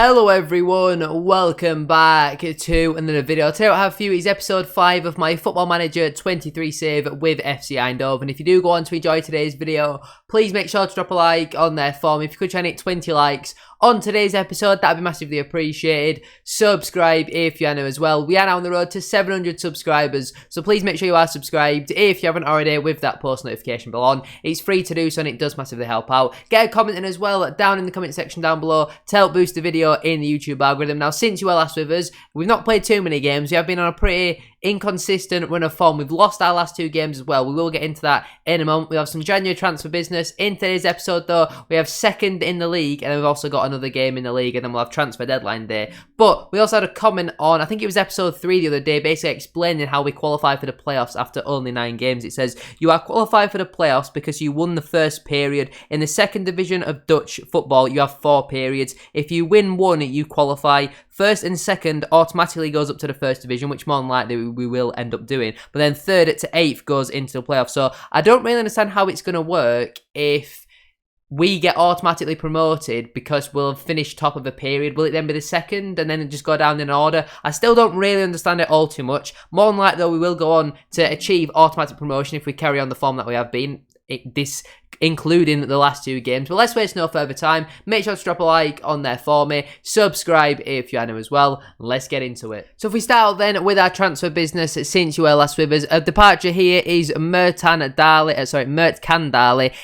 Hello everyone, welcome back to another video. Today what I have for you is episode 5 of my Football Manager 23 save with FC Eindhoven. If you do go on to enjoy today's video, please make sure to drop a like on there for me. If you could try and hit 20 likes on today's episode, that'd be massively appreciated. Subscribe if you are new as well. We are now on the road to 700 subscribers, so please make sure you are subscribed if you haven't already with that post notification bell on. It's free to do so and it does massively help out. Get a comment in as well down in the comment section down below to help boost the video in the YouTube algorithm. Now, since you were last with us, we've not played too many games. We have been on a pretty inconsistent run of form. We've lost our last 2 games as well. We will get into that in a moment. We have some January transfer business. In today's episode though, we have second in the league, and then we've also got another game in the league, and then we'll have transfer deadline day. But we also had a comment on, I think it was episode 3 the other day, basically explaining how we qualify for the playoffs after only 9 games. It says, you are qualified for the playoffs because you won the first period. In the second division of Dutch football, you have 4 periods. If you win one, you qualify. First and second automatically goes up to the first division, which more than likely we will end up doing. But then third to 8th goes into the playoffs. So I don't really understand how it's going to work if we get automatically promoted because we'll finish top of a period. Will it then be the second and then just go down in order? I still don't really understand it all too much. More than likely, though, we will go on to achieve automatic promotion if we carry on the form that we have been. Including the last 2 games. But let's waste no further time. Make sure to drop a like on there for me. Subscribe if you are new as well. Let's get into it. So if we start out then with our transfer business since you were last with us, a departure here is Mert Kandali.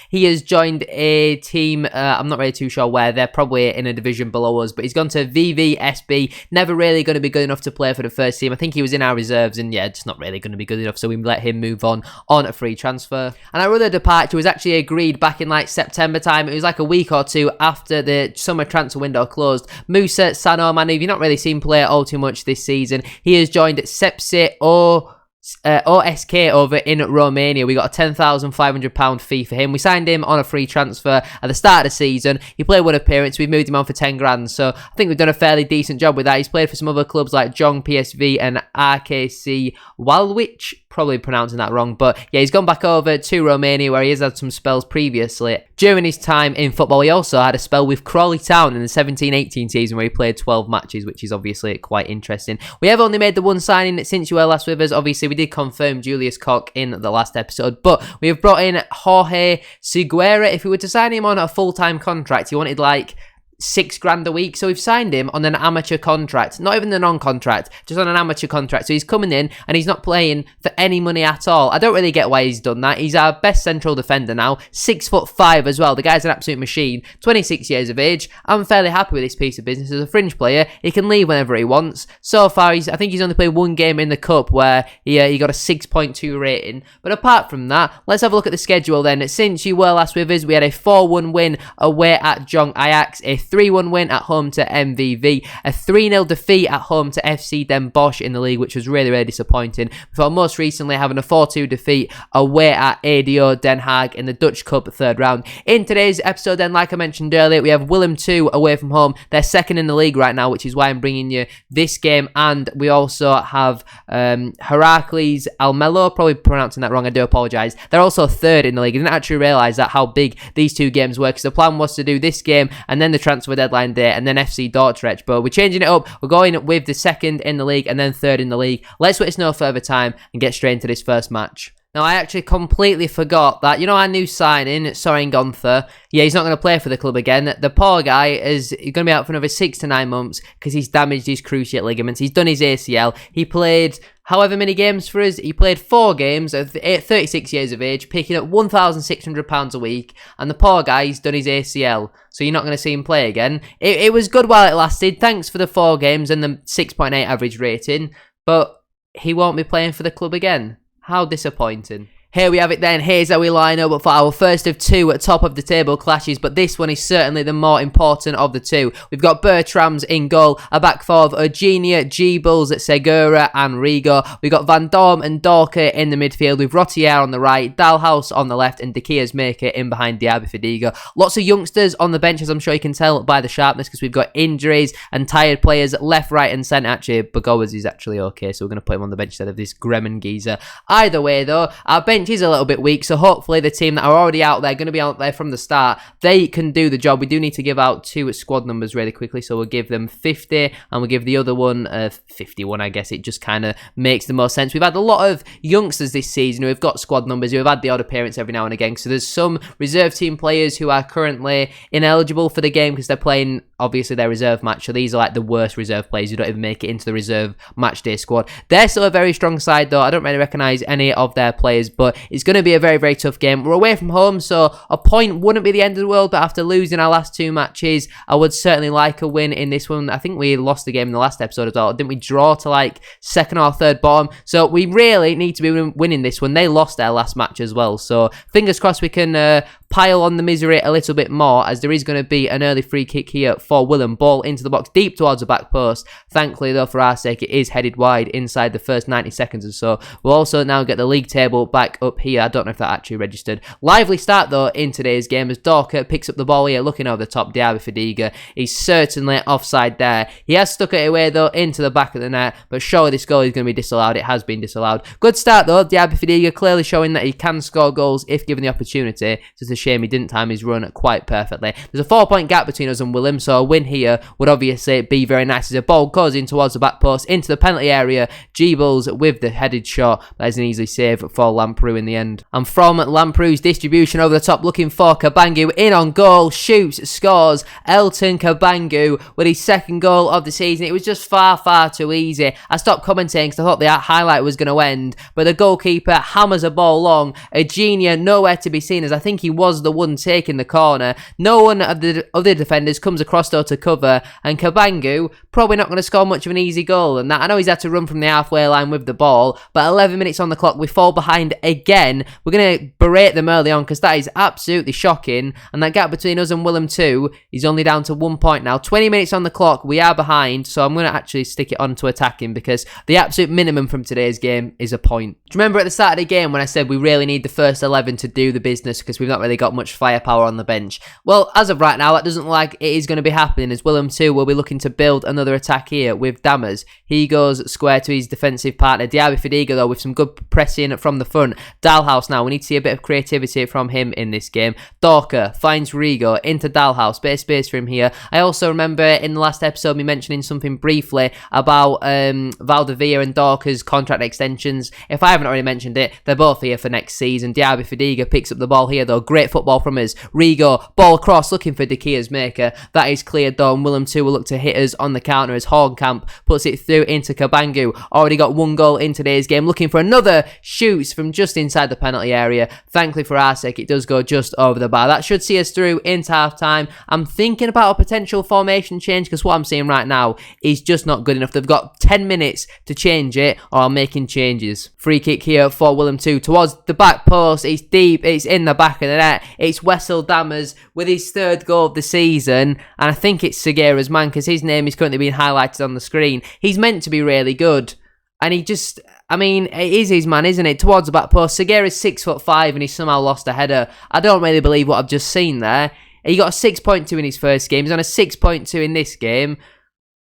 He has joined a team, I'm not really too sure where. They're probably in a division below us, but he's gone to VVSB. Never really going to be good enough to play for the first team. I think he was in our reserves, and yeah, just not really going to be good enough, so we let him move on a free transfer. And our other departure was actually agreed back in like September time. It was like a week or 2 after the summer transfer window closed. Musa Sanoman, who you've not really seen play all too much this season, he has joined Sepsi OSK over in Romania. We got a £10,500 fee for him. We signed him on a free transfer at the start of the season. He played 1 appearance. We moved him on for 10 grand. So I think we've done a fairly decent job with that. He's played for some other clubs like Jong PSV and RKC Walwich. Probably pronouncing that wrong, but yeah, he's gone back over to Romania where he has had some spells previously. During his time in football, he also had a spell with Crawley Town in the 17-18 season where he played 12 matches, which is obviously quite interesting. We have only made the 1 signing since you were last with us. Obviously, we did confirm Julius Koch in the last episode, but we have brought in Jorge Seguera. If we were to sign him on a full-time contract, he wanted like 6 grand a week, so we've signed him on an amateur contract, not even the non-contract, just on an amateur contract. So he's coming in and he's not playing for any money at all. I don't really get why he's done that. He's our best central defender now, 6'5" as well. The guy's an absolute machine, 26 years of age. I'm fairly happy with this piece of business. As a fringe player, he can leave whenever he wants. So far, I think he's only played 1 game in the cup where he got a 6.2 rating. But apart from that, let's have a look at the schedule then. Since you were last with us, we had a 4-1 win away at Jong Ajax, a 3-1 win at home to MVV, a 3-0 defeat at home to FC Den Bosch in the league, which was really, really disappointing, before most recently having a 4-2 defeat away at ADO Den Haag in the Dutch Cup 3rd round. In today's episode then, like I mentioned earlier, we have Willem II away from home. They're 2nd in the league right now, which is why I'm bringing you this game, and we also have Heracles Almelo, probably pronouncing that wrong, I do apologise. They're also 3rd in the league. I didn't actually realise that how big these 2 games were, because the plan was to do this game and then the transfer deadline day and then FC Dordrecht, but we're changing it up. We're going with the 2nd in the league and then 3rd in the league. Let's waste no further time and get straight into this first match. Now, I actually completely forgot that, our new signing, Soren Gonther, yeah, he's not going to play for the club again. The poor guy is going to be out for another 6 to 9 months because he's damaged his cruciate ligaments. He's done his ACL. He played however many games for us. He played 4 games at 36 years of age, picking up £1,600 a week, and the poor guy's done his ACL, so you're not going to see him play again. It was good while it lasted. Thanks for the 4 games and the 6.8 average rating, but he won't be playing for the club again. How disappointing. Here we have it then. Here's how we line up for our first of 2 at top of the table clashes, but this one is certainly the more important of the 2. We've got Bertrams in goal, a back 4 of Eugenia, Jeebles, Segura and Rigo. We've got Van Dorm and Dorker in the midfield with Rotier on the right, Dalhouse on the left and De Kea's Maker in behind Diaby Fadiga. Lots of youngsters on the bench, as I'm sure you can tell by the sharpness, because we've got injuries and tired players left, right and centre. Actually, Bagoas is actually okay, so we're going to put him on the bench instead of this Gremmen geezer. Either way though, our bench bench is a little bit weak, so hopefully the team that are already out there, going to be out there from the start, they can do the job. We do need to give out 2 squad numbers really quickly, so we'll give them 50, and we'll give the other one 51, I guess. It just kind of makes the most sense. We've had a lot of youngsters this season who have got squad numbers, who have had the odd appearance every now and again, so there's some reserve team players who are currently ineligible for the game because they're playing, obviously, their reserve match, so these are like the worst reserve players who don't even make it into the reserve match day squad. They're still a very strong side though. I don't really recognise any of their players, but it's going to be a very, very tough game. We're away from home, so a point wouldn't be the end of the world, but after losing our last 2 matches, I would certainly like a win in this one. I think we lost the game in the last episode as well. Didn't we draw to like 2nd or 3rd bottom? So we really need to be winning this one. They lost their last match as well, so fingers crossed we can pile on the misery a little bit more, as there is going to be an early free kick here for Willem. Ball into the box, deep towards the back post. Thankfully though, for our sake, it is headed wide inside the first 90 seconds or so. We'll also now get the league table back up here. I don't know if that actually registered. Lively start though in today's game as Dorker picks up the ball here, looking over the top. Diaby Fadiga, he's certainly offside there. He has stuck it away though into the back of the net, but surely this goal is going to be disallowed. It has been disallowed. Good start though. Diaby Fadiga clearly showing that he can score goals if given the opportunity. It's just a shame he didn't time his run quite perfectly. There's a 4-point gap between us and Willem, so a win here would obviously be very nice. As a ball goes in towards the back post into the penalty area, Jeebles with the headed shot. That is an easy save for Lamprou in the end. And from Lamprou's distribution over the top, looking for Cabangu, in on goal, shoots, scores. Elton Cabangu with his 2nd goal of the season. It was just far, far too easy. I stopped commentating because I thought the highlight was going to end, but the goalkeeper hammers a ball long. Agenia nowhere to be seen, as I think he was the one taking the corner. No one of the other defenders comes across though to cover, and Cabangu probably not going to score much of an easy goal. And that, I know he's had to run from the halfway line with the ball, but 11 minutes on the clock, we fall behind again. We're going to berate them early on because that is absolutely shocking, and that gap between us and Willem 2 is only down to 1 point now. 20 minutes on the clock, we are behind, so I'm going to actually stick it on to attacking because the absolute minimum from today's game is a point. Do you remember at the start of the game when I said we really need the first 11 to do the business because we've not really got much firepower on the bench? Well, as of right now, that doesn't look like it is going to be happening, as Willem 2 will be looking to build another attack here with Dammers. He goes square to his defensive partner. Diaby Fadiga though with some good pressing from the front. Dalhouse now, we need to see a bit of creativity from him in this game. Dorker finds Rigo into Dalhouse, bit of space for him here. I also remember in the last episode me mentioning something briefly about Valdivia and Dorker's contract extensions. If I haven't already mentioned it, they're both here for next season. Diaby Fadiga picks up the ball here though. Great football from us. Rigo, ball across, looking for De Gea's maker. That is cleared though, and Willem 2 will look to hit us on the counter as Hornkamp puts it through into Cabangu. Already got 1 goal in today's game, looking for another, shoots from just inside the penalty area. Thankfully for our sake, it does go just over the bar. That should see us through into half time. I'm thinking about a potential formation change because what I'm seeing right now is just not good enough. They've got 10 minutes to change it, or I'm making changes. Free kick here for Willem 2 towards the back post. It's deep, it's in the back of the net. It's Wessel Dammers with his 3rd goal of the season, and I think it's Segura's man because his name is currently being highlighted on the screen. He's meant to be really good, and he just, I mean, it is his man, isn't it? Towards the back post. Segura's 6'5" and he somehow lost a header. I don't really believe what I've just seen there. He got a 6.2 in his first game. He's on a 6.2 in this game.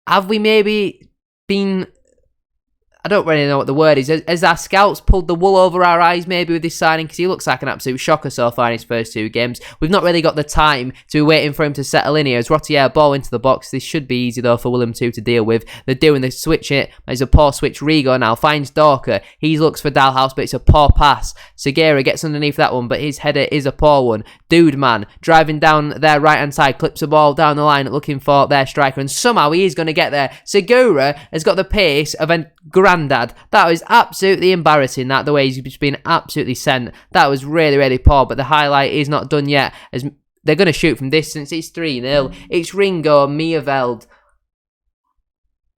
Have we maybe been, I don't really know what the word is. Has our scouts pulled the wool over our eyes maybe with this signing? Because he looks like an absolute shocker so far in his first 2 games. We've not really got the time to be waiting for him to settle in here. As Rottier, ball into the box. This should be easy though for Willem 2 to deal with. They're doing the switch it. There's a poor switch. Rigo now finds Dorker. He looks for Dalhouse, but it's a poor pass. Segura gets underneath that one, but his header is a poor one. Dude man driving down their right hand side, clips the ball down the line looking for their striker, and somehow he is going to get there. Segura has got the pace of a granddad. That was absolutely embarrassing, that the way he's just been absolutely sent. That was really, really poor, but the highlight is not done yet as they're going to shoot from distance. It's 3-0. It's Ringo Meerveld.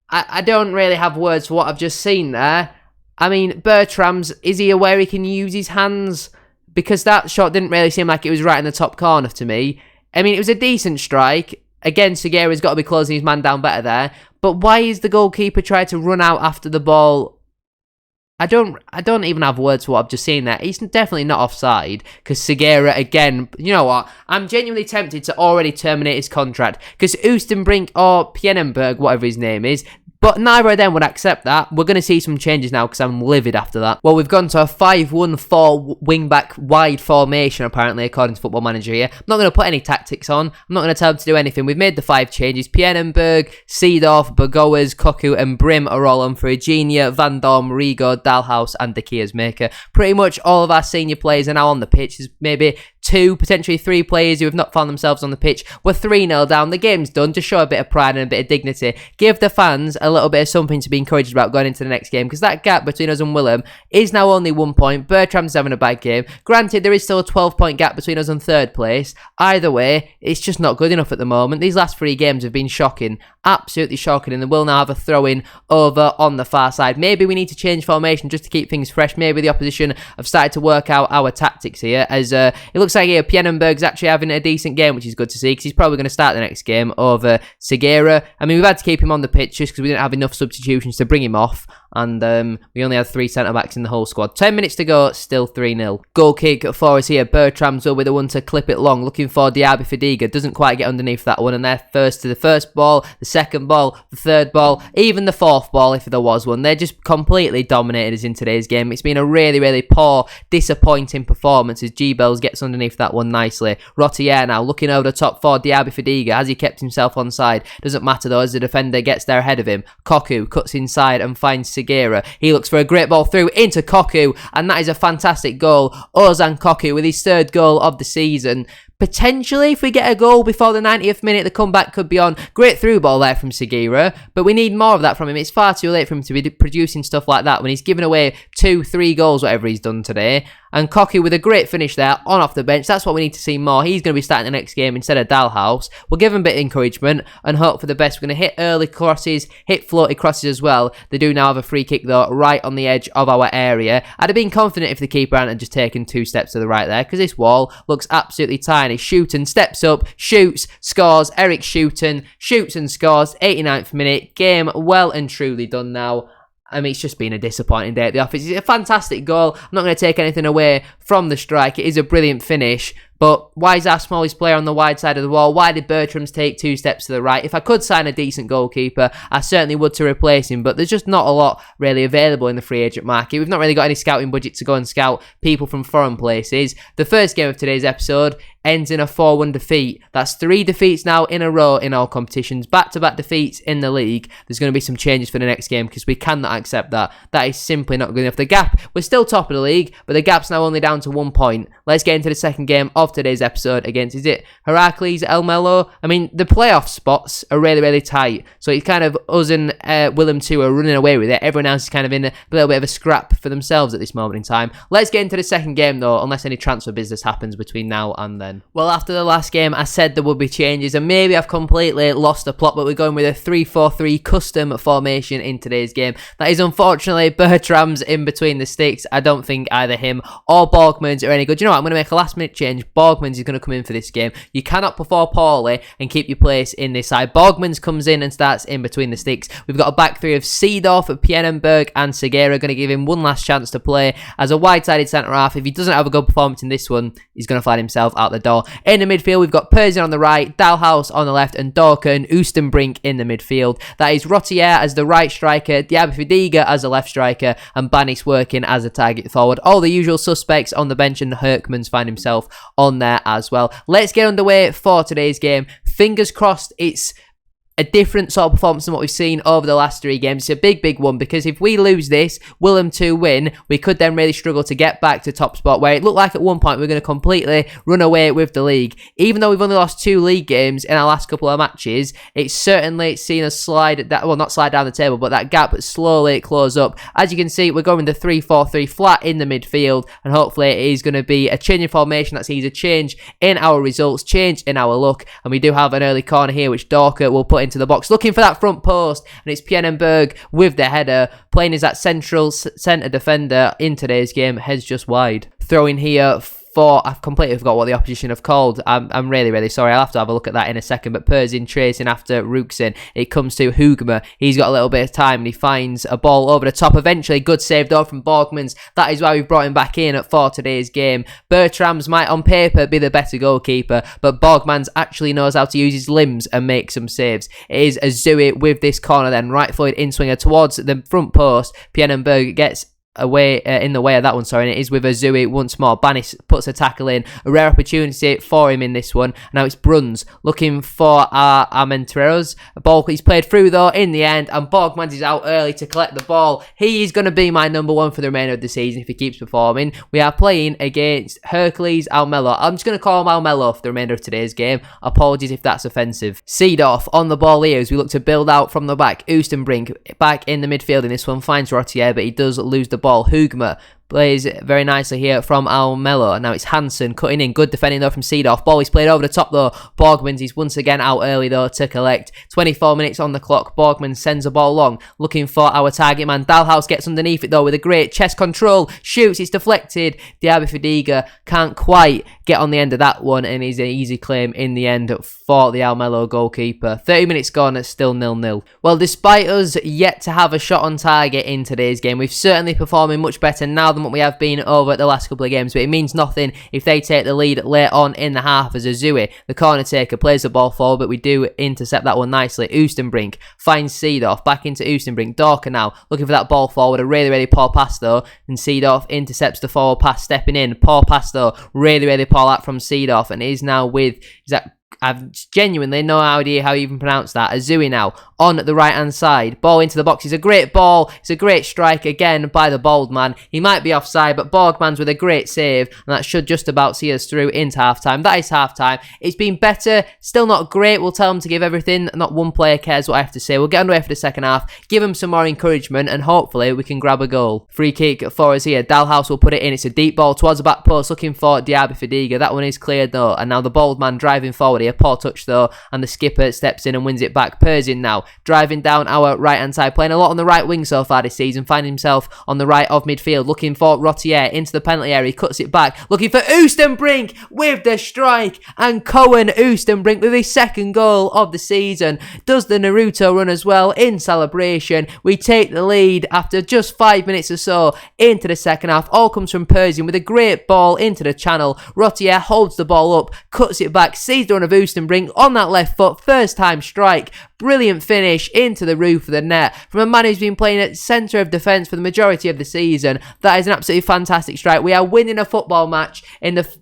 I don't really have words for what I've just seen there. I mean, Bertram's, is he aware he can use his hands? Because that shot didn't really seem like it was right in the top corner to me. I mean, it was a decent strike. Again, Segura's got to be closing his man down better there. But why is the goalkeeper trying to run out after the ball? I don't even have words for what I've just seen there. He's definitely not offside because Segura, again, you know what? I'm genuinely tempted to already terminate his contract because Oostenbrink or Pienenberg, whatever his name is, but neither of them would accept that. We're going to see some changes now because I'm livid after that. Well, we've gone to a 5-1-4 wing-back wide formation, apparently, according to Football Manager here. I'm not going to put any tactics on. I'm not going to tell them to do anything. We've made the 5 changes. Pienenberg, Seedorf, Bogoas, Koku, and Brim are all on for Eugenia, Van Dorm, Rigo, Dalhaus, and De Keers Maker. Pretty much all of our senior players are now on the pitch. There's maybe 2, potentially 3 players who have not found themselves on the pitch. We're 3-0 down. The game's done. Just show a bit of pride and a bit of dignity. Give the fans a little bit of something to be encouraged about going into the next game, because that gap between us and Willem is now only 1 point. Bertram's having a bad game. Granted, there is still a 12-point gap between us and 3rd place. Either way, it's just not good enough at the moment. These last 3 games have been shocking. Absolutely shocking, and they will now have a throw-in over on the far side. Maybe we need to change formation just to keep things fresh. Maybe the opposition have started to work out our tactics here, as it looks like here Pienenberg's actually having a decent game, which is good to see, because he's probably going to start the next game over Segura. I mean, we've had to keep him on the pitch just because we didn't have enough substitutions to bring him off, and we only had 3 centre-backs in the whole squad. 10 minutes to go, still 3-0. Goal kick for us here. Bertram's will be the one to clip it long, looking for Diaby Fadiga. Doesn't quite get underneath that one, and they're first to the first ball, the second ball, the third ball, even the 4th ball if there was one. They're just completely dominated us in today's game. It's been a really, really poor, disappointing performance as G-Bells gets underneath that one nicely. Rotier now looking over the top for Diaby Fadiga. Has he kept himself onside? Doesn't matter though, as the defender gets there ahead of him. Koku cuts inside and finds Segura. He looks for a great ball through into Koku, and that is a fantastic goal. Ozan Koku with his 3rd goal of the season. Potentially, if we get a goal before the 90th minute, the comeback could be on. Great through ball there from Segura, but we need more of that from him. It's far too late for him to be producing stuff like that when he's given away 2-3 goals, whatever he's done today. And Koku with a great finish there, on off the bench. That's what we need to see more. He's going to be starting the next game instead of Dalhaus. We'll give him a bit of encouragement and hope for the best. We're going to hit early crosses, hit floaty crosses as well. They do now have a free kick though, right on the edge of our area. I'd have been confident if the keeper hadn't just taken 2 steps to the right there, because this wall looks absolutely tiny. Shooten steps up, shoots, scores. Eric Shooten shoots and scores. 89th minute. Game well and truly done now. I mean, it's just been a disappointing day at the office. It's a fantastic goal. I'm not going to take anything away from the strike. It is a brilliant finish. But why is our smallest player on the wide side of the wall? Why did Bertram's take 2 steps to the right? If I could sign a decent goalkeeper, I certainly would to replace him. But there's just not a lot really available in the free agent market. We've not really got any scouting budget to go and scout people from foreign places. The first game of today's episode ends in a 4-1 defeat. That's 3 defeats now in a row in all competitions. Back-to-back defeats in the league. There's going to be some changes for the next game because we cannot accept that. That is simply not good enough. The gap, we're still top of the league, but the gap's now only down to 1 point. Let's get into the second game of today's episode against, is it Heracles, El Melo? I mean, the playoff spots are really, really tight. So it's kind of us and Willem 2 are running away with it. Everyone else is kind of in a little bit of a scrap for themselves at this moment in time. Let's get into the second game though, unless any transfer business happens between now and then. Well, after the last game, I said there would be changes, and maybe I've completely lost the plot, but we're going with a 3-4-3 custom formation in today's game. That is unfortunately Bertram's in between the sticks. I don't think either him or Borgmans are any good. You know what? I'm going to make a last minute change. Borgmans is going to come in for this game. You cannot perform poorly and keep your place in this side. Borgmans comes in and starts in between the sticks. We've got a back three of Seedorf, Pienenberg and Segura. Going to give him one last chance to play as a wide-sided centre-half. If he doesn't have a good performance in this one, he's going to find himself out the door. In the midfield, we've got Persian on the right, Dalhaus on the left, and Dorka and Oostenbrink in the midfield. That is Rotier as the right striker, Diaby Fadiga as the left striker, and Banis working as a target forward. All the usual suspects on the bench, and Herkmans find himself on there as well. Let's get underway for today's game. Fingers crossed it's a different sort of performance than what we've seen over the last 3 games. It's a big, big one, because if we lose this, Willem 2 win, we could then really struggle to get back to top spot, where it looked like at one point we were going to completely run away with the league. Even though we've only lost 2 league games in our last couple of matches, it's certainly seen us slide, not slide down the table, but that gap slowly close up. As you can see, we're going the 3-4-3 flat in the midfield, and hopefully it is going to be a change in formation that sees a change in our results, change in our luck, and we do have an early corner here, which Dorka will put into the box, looking for that front post, and it's Pienenberg with the header, playing as that central centre defender in today's game, heads just wide. Throwing here for, I've completely forgot what the opposition have called. I'm really, really sorry. I'll have to have a look at that in a second. But Perzin tracing after Rooksin. It comes to Hugma. He's got a little bit of time and he finds a ball over the top. Eventually, good save though from Borgmans. That is why we've brought him back in for today's game. Bertrams might on paper be the better goalkeeper, but Borgmans actually knows how to use his limbs and make some saves. It is Azui with this corner then. Right footed in swinger towards the front post. Pienenberg gets away in the way of that one, sorry, and it is with Azui once more. Banis puts a tackle in, a rare opportunity for him in this one. Now it's Bruns looking for Armenteros. A ball he's played through though in the end, and Borgmans is out early to collect the ball. He is going to be my number one for the remainder of the season if he keeps performing. We are playing against Hercules Almelo. I'm just going to call him Almelo for the remainder of today's game. Apologies if that's offensive. Seedorf on the ball here as we look to build out from the back. Oostenbrink back in the midfield in this one, finds Rottier, but he does lose the ball. Hugma plays very nicely here from Almelo. Now it's Hansen cutting in. Good defending though from Seedorf. Ball is played over the top though. Borgmans is once again out early though to collect. 24 minutes on the clock. Borgmans sends a ball long. Looking for our target man. Dalhaus gets underneath it though with a great chest control. Shoots. It's deflected. Diaby Fadiga can't quite get on the end of that one, and is an easy claim in the end for the Almelo goalkeeper. 30 minutes gone. It's still 0-0. Well, despite us yet to have a shot on target in today's game, we've certainly performing much better now than what we have been over the last couple of games, but it means nothing if they take the lead late on in the half as Azui, the corner taker, plays the ball forward, but we do intercept that one nicely. Oostenbrink finds Seedorf, back into Oostenbrink. Dorker now looking for that ball forward, a really, really poor pass though, and Seedorf intercepts the forward pass, stepping in. Poor pass though, really, really poor out from Seedorf, and is now with, is that, I've genuinely no idea how you even pronounce that. Azui now on the right hand side. Ball into the box. It's a great ball. It's a great strike again by the bald man. He might be offside, but Borgmans with a great save, and that should just about see us through into half time. That is half time. It's been better. Still not great. We'll tell them to give everything. Not one player cares what I have to say. We'll get underway for the second half. Give them some more encouragement, and hopefully we can grab a goal. Free kick for us here. Dalhaus will put it in. It's a deep ball towards the back post, looking for Diaby Fadiga. That one is cleared though, and now the bald man driving forward here. Poor touch though, and the skipper steps in and wins it back. Perzin now driving down our right hand side, playing a lot on the right wing so far this season, finding himself on the right of midfield, looking for Rottier into the penalty area. He cuts it back, looking for Oostenbrink with the strike, and Cohen Oostenbrink with his second goal of the season does the Naruto run as well in celebration. We take the lead after just 5 minutes or so into the second half. All comes from Perzin with a great ball into the channel. Rottier holds the ball up, cuts it back, sees the run of Oostenbrink on that left foot, first time strike. Brilliant finish into the roof of the net from a man who's been playing at centre of defence for the majority of the season. That is an absolutely fantastic strike. We are winning a football match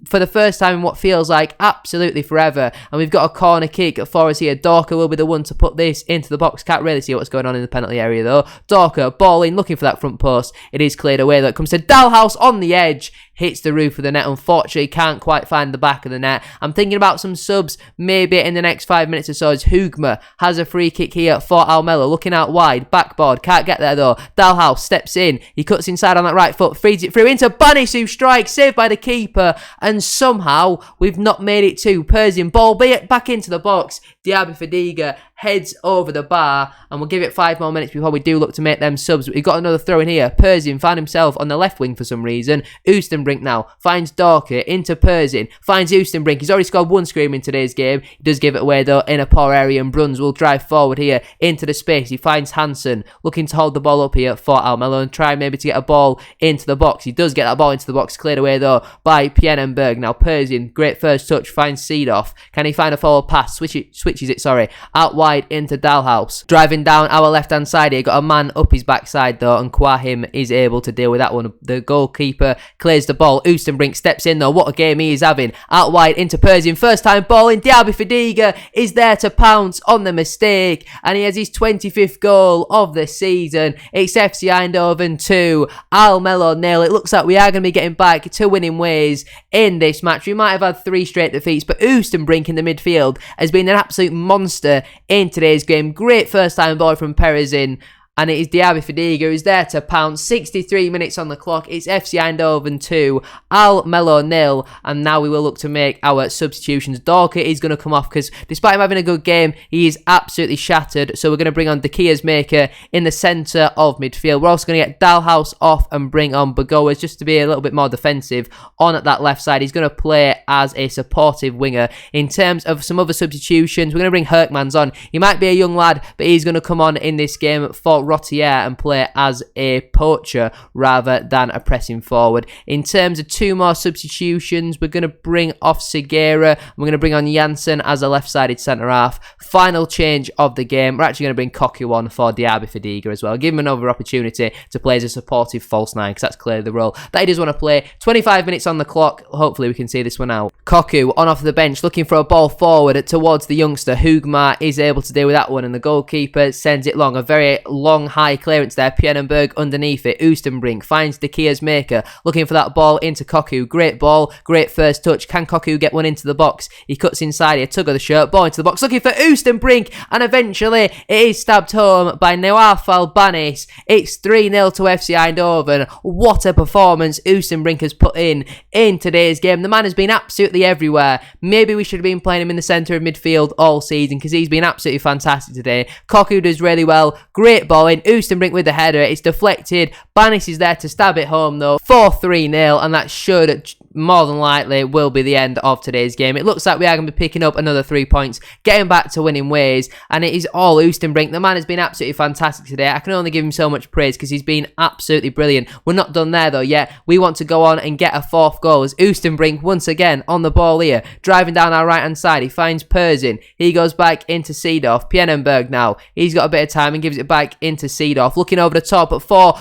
for the first time in what feels like absolutely forever. And we've got a corner kick for us here. Dorker will be the one to put this into the box. Can't really see what's going on in the penalty area though. Dorker, ball in, looking for that front post. It is cleared away though. It comes to Dalhaus on the edge. Hits the roof of the net. Unfortunately, can't quite find the back of the net. I'm thinking about some subs maybe in the next 5 minutes or so as Hugma has a free kick here for Almelo. Looking out wide. Backboard. Can't get there though. Dalhaus steps in. He cuts inside on that right foot. Feeds it through into Banis, who strikes. Saved by the keeper. And somehow we've not made it to Perzin. Ball back into the box. Diaby Fadiga heads over the bar, and we'll give it 5 more minutes before we do look to make them subs. We've got another throw in here. Perzin found himself on the left wing for some reason. Oostenbrink now finds Dorker into Perzin, finds Oostenbrink. He's already scored one scream in today's game. He does give it away though in a poor area, and Bruns will drive forward here into the space. He finds Hansen looking to hold the ball up here for Almelo and try maybe to get a ball into the box. He does get that ball into the box, cleared away though by Pienenberg. Now Perzin, great first touch, finds Seedorf. Can he find a forward pass? Switches it, out wide into Dalhaus. Driving down our left-hand side here, got a man up his backside though, and Kwahim is able to deal with that one. The goalkeeper clears the ball. Oostenbrink steps in though. What a game he is having. Out wide into Perzin. First time ball in. Diaby Fadiga is there to pounce on the mistake, and he has his 25th goal of the season. It's FC Eindhoven 2, Almelo 0. It looks like we are going to be getting back to winning ways in this match. We might have had 3 straight defeats, but Oostenbrink in the midfield has been an absolute monster in today's game. Great first time ball from Perzin. And it is Diaby Fadiga who's there to pounce. 63 minutes on the clock. It's FC Eindhoven 2, Al Melo 0. And now we will look to make our substitutions. Dorka is going to come off because despite him having a good game, he is absolutely shattered. So we're going to bring on De Gea's maker in the centre of midfield. We're also going to get Dalhaus off and bring on Bagoas just to be a little bit more defensive on at that left side. He's going to play as a supportive winger. In terms of some other substitutions, we're going to bring Herkmans on. He might be a young lad, but he's going to come on in this game for Rotier and play as a poacher rather than a pressing forward. In terms of two more substitutions, we're going to bring off Segura. We're going to bring on Janssen as a left-sided centre-half. Final change of the game. We're actually going to bring Koku on for Diaby Fadiga as well. Give him another opportunity to play as a supportive false nine because that's clearly the role that he does want to play. 25 minutes on the clock. Hopefully we can see this one out. Koku on off the bench looking for a ball forward towards the youngster. Hugmar is able to deal with that one and the goalkeeper sends it long. A very long high clearance there. Pjennenberg underneath it. Oostenbrink finds De Gea's maker looking for that ball into Koku. Great ball. Great first touch. Can Koku get one into the box? He cuts inside here. Tug of the shirt. Ball into the box. Looking for Oostenbrink and eventually it is stabbed home by Nawaf Albanis. It's 3-0 to FC Eindhoven. What a performance Oostenbrink has put in today's game. The man has been absolutely everywhere. Maybe we should have been playing him in the centre of midfield all season because he's been absolutely fantastic today. Koku does really well. Great ball in. Oostenbrink with the header. It's deflected. Banis is there to stab it home though. 4-3-0 and that should more than likely will be the end of today's game. It looks like we are going to be picking up another 3 points, getting back to winning ways, and it is all Oostenbrink. The man has been absolutely fantastic today. I can only give him so much praise because he's been absolutely brilliant. We're not done there though yet. We want to go on and get a fourth goal as Oostenbrink once again on the ball here, driving down our right hand side. He finds Perzin. He goes back into Seedorf. Pjennenberg now. He's got a bit of time and gives it back into Seedorf. Looking over the top at 4.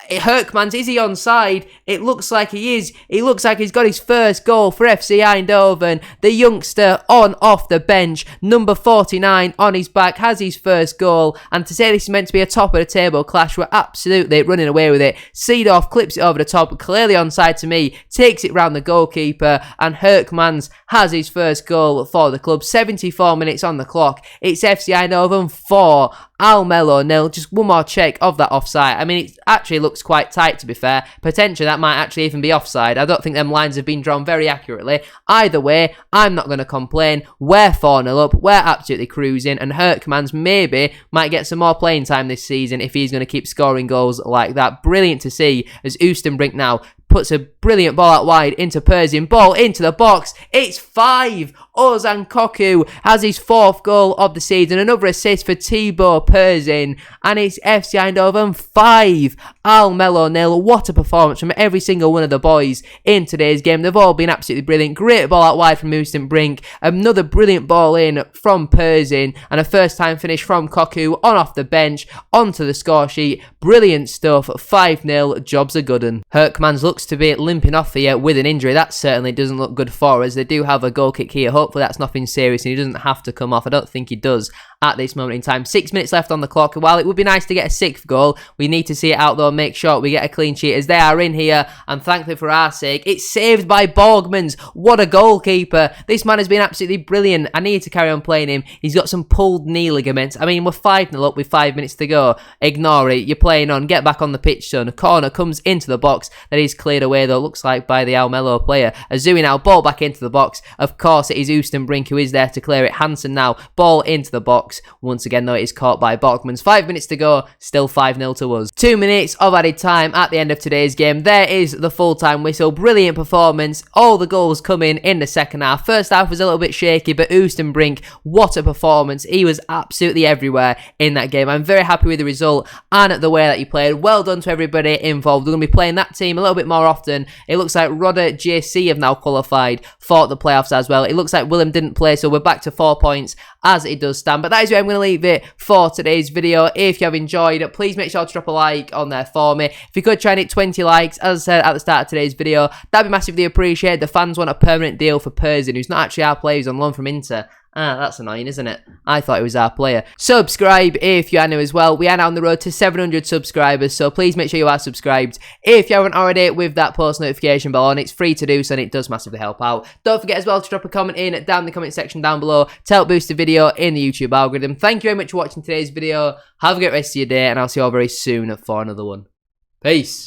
Herkmans, is he onside? It looks like he is. He looks like he's got his first goal for FC Eindhoven. The youngster on off the bench, number 49 on his back, has his first goal. And to say this is meant to be a top of the table clash, we're absolutely running away with it. Seedorf clips it over the top, clearly onside to me, takes it round the goalkeeper, and Herkmans has his first goal for the club. 74 minutes on the clock. It's FC Eindhoven 4. Al Melo 0. Just one more check of that offside. I mean, it actually looks quite tight, to be fair. Potentially, that might actually even be offside. I don't think them lines have been drawn very accurately. Either way, I'm not going to complain. We're 4-0 up. We're absolutely cruising. And Herkmans maybe might get some more playing time this season if he's going to keep scoring goals like that. Brilliant to see as Oostenbrink now puts a brilliant ball out wide into Perzin. Ball into the box. It's 5. Ozan Koku has his 4th goal of the season. Another assist for Thibaut Perzin. And it's FC Eindhoven 5. Al Melo 0. What a performance from every single one of the boys in today's game. They've all been absolutely brilliant. Great ball out wide from Oostenbrink. Another brilliant ball in from Perzin. And a first time finish from Koku on off the bench onto the score sheet. Brilliant stuff. 5-0. Job's a good one. Herkmans looks to be limping off here with an injury. That certainly doesn't look good for us. They do have a goal kick here. Hopefully that's nothing serious and he doesn't have to come off. I don't think he does at this moment in time. 6 minutes left on the clock. While it would be nice to get a 6th goal, we need to see it out though and make sure we get a clean sheet as they are in here, and thankfully for our sake, it's saved by Borgmans. What a goalkeeper. This man has been absolutely brilliant. I need to carry on playing him. He's got some pulled knee ligaments. I mean, we're 5-0 up with 5 minutes to go. Ignore it. You're playing on. Get back on the pitch, son. A corner comes into the box that is cleared away though, looks like by the Almelo player. Azui now, ball back into the box. Of course it is Oostenbrink who is there to clear it. Hansen now, ball into the box. Once again though, it is caught by Borgmans. 5 minutes to go, still 5-0 to us. 2 minutes of added time at the end of today's game. There is the full-time whistle. Brilliant performance. All the goals coming in the second half. First half was a little bit shaky, but Oostenbrink, what a performance. He was absolutely everywhere in that game. I'm very happy with the result and the way that he played. Well done to everybody involved. We're going to be playing that team a little bit more often. It looks like Rodder JC have now qualified for the playoffs as well. It looks like Willem didn't play, so we're back to 4 points as it does stand. But that is where I'm going to leave it for today's video. If you have enjoyed it, please make sure to drop a like on there for me. If you could try and hit 20 likes, as I said at the start of today's video, that'd be massively appreciated. The fans want a permanent deal for Perzin, who's not actually our player, he's on loan from Inter. That's annoying, isn't it? I thought it was our player. Subscribe if you are new as well. We are now on the road to 700 subscribers, so please make sure you are subscribed if you haven't already with that post notification bell on. It's free to do so and it does massively help out. Don't forget as well to drop a comment in down in the comment section down below to help boost the video in the YouTube algorithm. Thank you very much for watching today's video. Have a great rest of your day and I'll see you all very soon for another one. Peace.